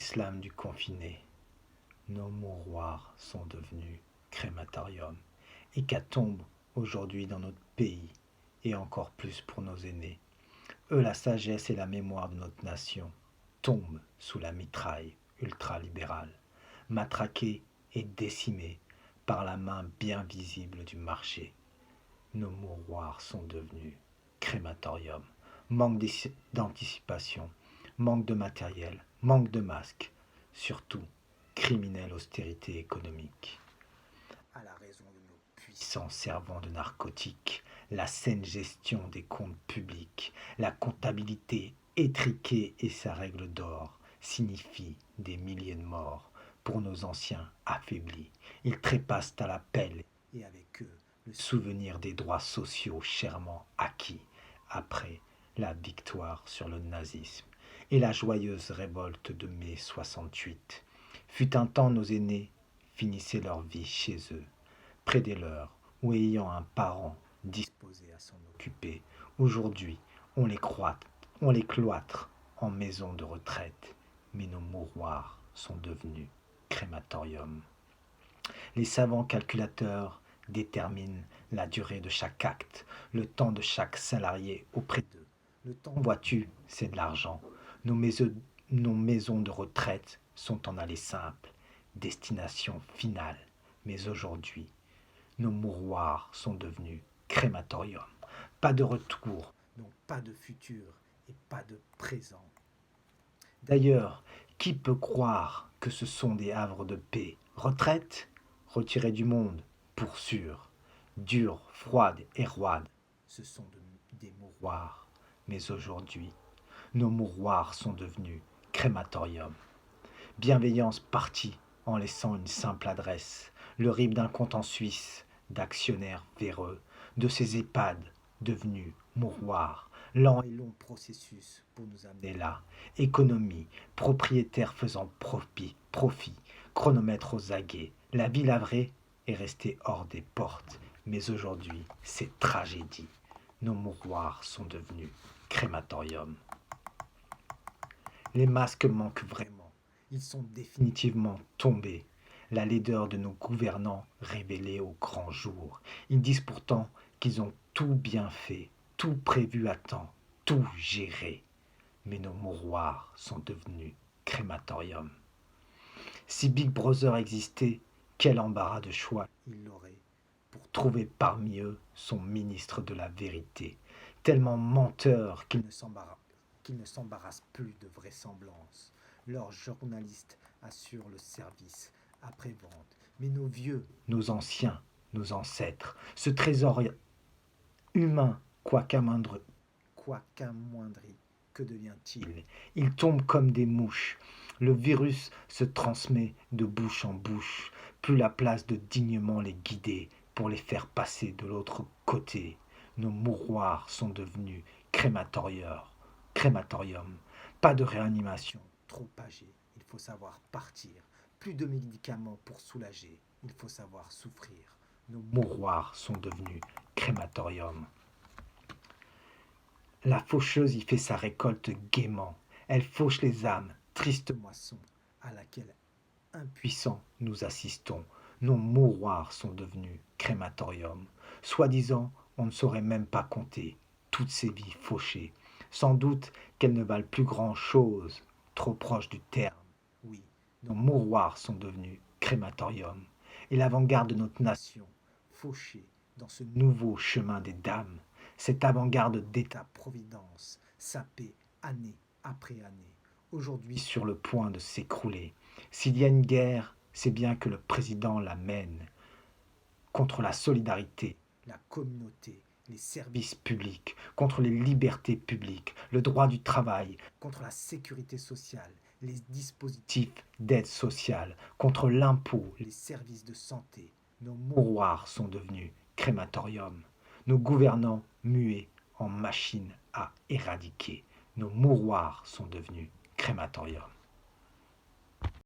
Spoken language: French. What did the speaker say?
l'islam du confiné, nos mouroirs sont devenus crématoriums. Hécatombe aujourd'hui dans notre pays, et encore plus pour nos aînés. Eux, la sagesse et la mémoire de notre nation tombent sous la mitraille ultralibérale, matraqués et décimés par la main bien visible du marché. Nos mouroirs sont devenus crématoriums. Manque d'anticipation, manque de matériel, manque de masques, surtout criminelle austérité économique. À la raison de nos puissants servants de narcotiques, la saine gestion des comptes publics, la comptabilité étriquée et sa règle d'or signifient des milliers de morts pour nos anciens affaiblis. Ils trépassent à la pelle et avec eux le souvenir des droits sociaux chèrement acquis après la victoire sur le nazisme et la joyeuse révolte de mai 68. Fut un temps nos aînés finissaient leur vie chez eux, près des leurs ou ayant un parent disposé à s'en occuper. Aujourd'hui, on les cloître en maisons de retraite, mais nos mouroirs sont devenus crématoriums. Les savants calculateurs déterminent la durée de chaque acte, le temps de chaque salarié auprès d'eux. Le temps, vois-tu, c'est de l'argent. Nos maisons de retraite sont en aller simple, destination finale. Mais aujourd'hui, nos mouroirs sont devenus crématoriums. Pas de retour, donc pas de futur et pas de présent. D'ailleurs, qui peut croire que ce sont des havres de paix? Retraite, retirée du monde, pour sûr. Dure, froide et roide, ce sont des mouroirs. Mais aujourd'hui, nos mouroirs sont devenus crématoriums. Bienveillance partie en laissant une simple adresse, le RIB d'un compte en Suisse, d'actionnaires véreux, de ces EHPAD devenus mouroirs, lent et long processus pour nous amener là, économie, propriétaires faisant profit, chronomètre aux aguets, la vie lavrée est restée hors des portes, mais aujourd'hui c'est tragédie, nos mouroirs sont devenus crématoriums. Les masques manquent vraiment. Ils sont définitivement tombés. La laideur de nos gouvernants révélée au grand jour. Ils disent pourtant qu'ils ont tout bien fait, tout prévu à temps, tout géré. Mais nos mouroirs sont devenus crématoriums. Si Big Brother existait, quel embarras de choix il aurait pour trouver parmi eux son ministre de la vérité, tellement menteur qu'il ne s'embarrasse plus de vraisemblance. Leurs journalistes assurent le service après-vente. Mais nos vieux, nos anciens, nos ancêtres, ce trésor humain, quoiqu'amoindri, que devient-il? Il tombe comme des mouches. Le virus se transmet de bouche en bouche. Plus la place de dignement les guider pour les faire passer de l'autre côté. Nos mouroirs sont devenus crématoriums. Pas de réanimation, trop âgé, il faut savoir partir. Plus de médicaments pour soulager, il faut savoir souffrir. Nos mouroirs sont devenus crématoriums. La faucheuse y fait sa récolte gaiement. Elle fauche les âmes, triste moisson, à laquelle, impuissants, nous assistons. Nos mouroirs sont devenus crématoriums. Soi-disant, on ne saurait même pas compter toutes ces vies fauchées. Sans doute qu'elles ne valent plus grand-chose, trop proche du terme. Oui, nos mouroirs sont devenus crématoriums. Et l'avant-garde de notre nation, fauchée dans ce nouveau chemin des dames, cette avant-garde d'État-providence, sapée année après année, aujourd'hui sur le point de s'écrouler. S'il y a une guerre, c'est bien que le président la mène contre la solidarité, la communauté, les services publics, contre les libertés publiques, le droit du travail, contre la sécurité sociale, les dispositifs d'aide sociale, contre l'impôt, les services de santé. Nos mouroirs sont devenus crématoriums. Nos gouvernants muets en machines à éradiquer. Nos mouroirs sont devenus crématoriums.